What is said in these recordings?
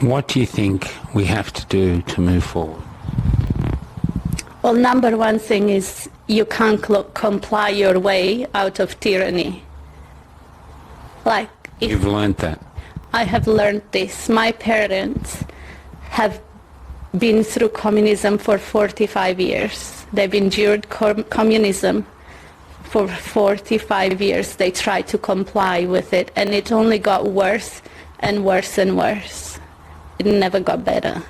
What do you think we have to do to move forward? Well, number one thing is you can't comply your way out of tyranny. Like, You've learned that. I have learned this. My parents have been through communism for 45 years. They've endured communism for 45 years. They tried to comply with it, and it only got worse and worse and worse. It never got better.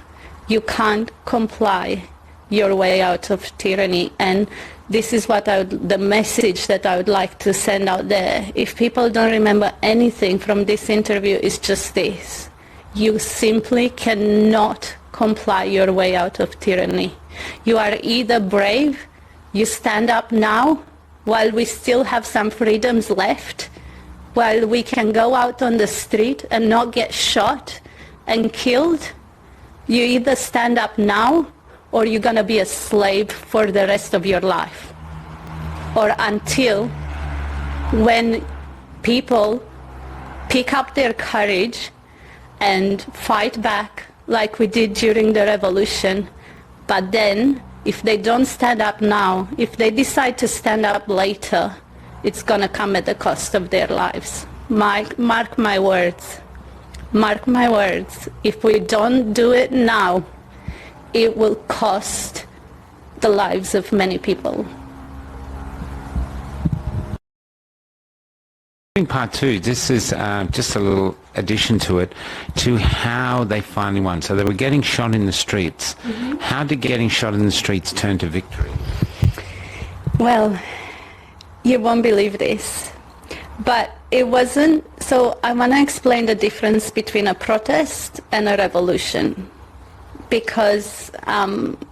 You can't comply your way out of tyranny, and this is what the message that I would like to send out there. If people don't remember anything from this interview, it's just this. You simply cannot comply your way out of tyranny. You are either brave, you stand up now while we still have some freedoms left, while we can go out on the street and not get shot and killed. You either stand up now or you're going to be a slave for the rest of your life. Or until when people pick up their courage and fight back like we did during the revolution. But then, if they don't stand up now, if they decide to stand up later, it's going to come at the cost of their lives. Mark my words. Mark my words. If we don't do it now, it will cost the lives of many people. In part two, this is just a little addition to it, to how they finally won. So they were getting shot in the streets. Mm-hmm. How did getting shot in the streets turn to victory? Well, you won't believe this, but it wasn't. So I want to explain the difference between a protest and a revolution, because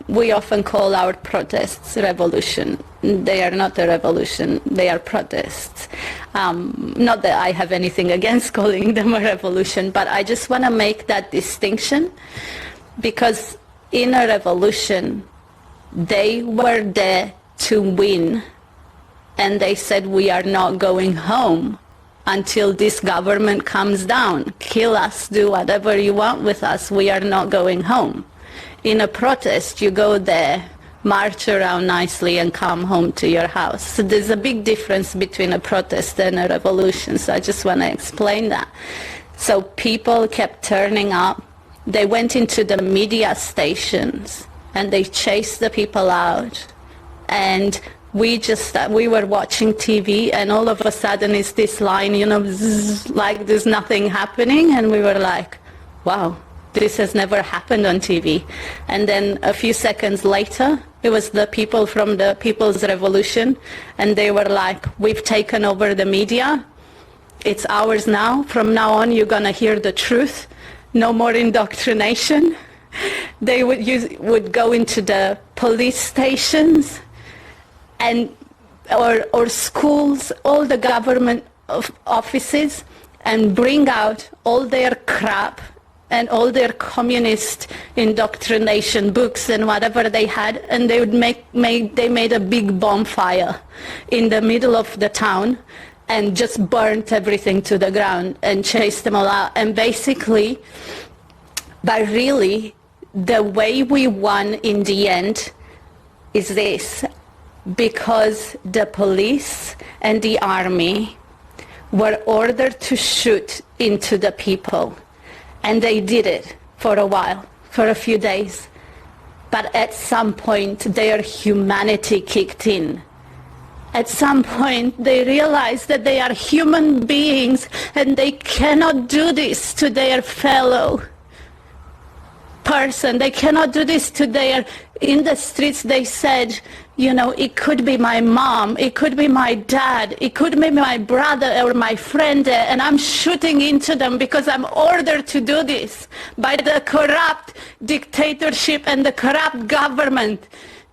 we often call our protests revolution. They are not a revolution, they are protests. Not that I have anything against calling them a revolution, but I just want to make that distinction, because in a revolution, they were there to win, and they said, we are not going home until this government comes down. Kill us, do whatever you want with us, we are not going home. In a protest, you go there, march around nicely and come home to your house. So there's a big difference between a protest and a revolution, so I just want to explain that. So people kept turning up. They went into the media stations and they chased the people out. And we were watching TV, and all of a sudden it's this line, zzz, like there's nothing happening, and we were like, wow, this has never happened on TV. And then a few seconds later, it was the people from the People's Revolution, and they were like, we've taken over the media. It's ours now. From now on, you're going to hear the truth. No more indoctrination. They would go into the police stations and or schools, all the government offices, and bring out all their crap and all their communist indoctrination books and whatever they had, and they would they made a big bonfire in the middle of the town and just burnt everything to the ground and chased them all out. And basically, but really, the way we won in the end is this, because the police and the army were ordered to shoot into the people. And they did it for a while, for a few days. But at some point, their humanity kicked in. At some point, they realized that they are human beings and they cannot do this to their fellow person. They cannot do this to their, in the streets they said, it could be my mom, it could be my dad, it could be my brother or my friend, and I'm shooting into them because I'm ordered to do this by the corrupt dictatorship and the corrupt government.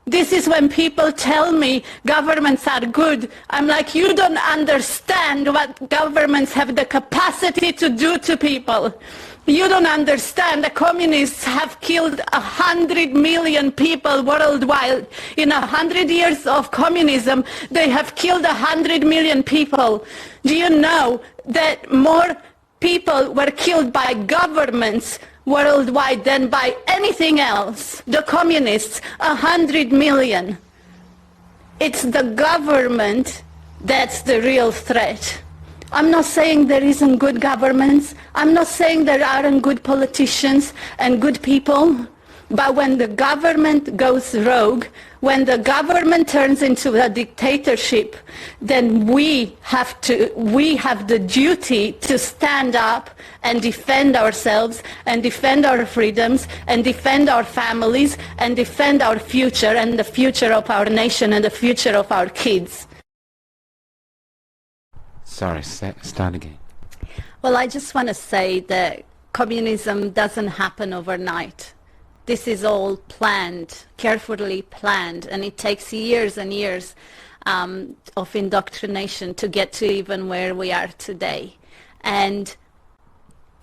This is when people tell me governments are good. I'm like, you don't understand what governments have the capacity to do to people. You don't understand. The communists have killed 100 million people worldwide. In 100 years of communism, they have killed 100 million people. Do you know that more people were killed by governments worldwide than by anything else. The communists, 100 million. It's the government that's the real threat. I'm not saying there isn't good governments. I'm not saying there aren't good politicians and good people. But when the government goes rogue, when the government turns into a dictatorship, then we have the duty to stand up and defend ourselves and defend our freedoms and defend our families and defend our future and the future of our nation and the future of our kids. Sorry, start again. Well, I just want to say that communism doesn't happen overnight. This is all planned, carefully planned, and it takes years and years of indoctrination to get to even where we are today. And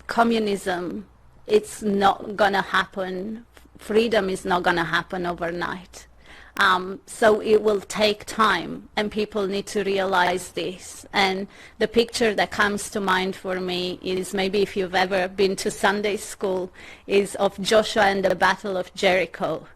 communism, it's not going to happen. Freedom is not going to happen overnight. So it will take time, and people need to realize this. And the picture that comes to mind for me is, maybe if you've ever been to Sunday school, is of Joshua and the Battle of Jericho.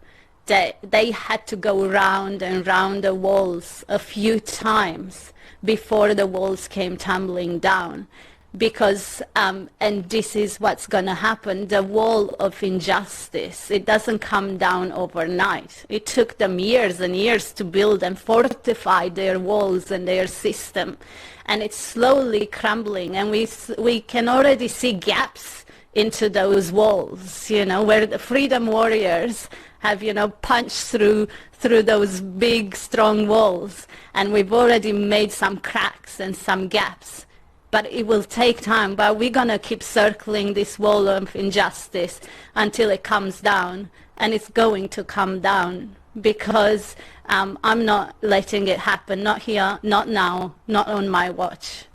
They had to go round and round the walls a few times before the walls came tumbling down. Because, and this is what's going to happen, the wall of injustice, it doesn't come down overnight. It took them years and years to build and fortify their walls and their system. And it's slowly crumbling, and we can already see gaps into those walls, where the freedom warriors have, punched through those big, strong walls. And we've already made some cracks and some gaps. But it will take time, but we're going to keep circling this wall of injustice until it comes down, and it's going to come down, because I'm not letting it happen, not here, not now, not on my watch.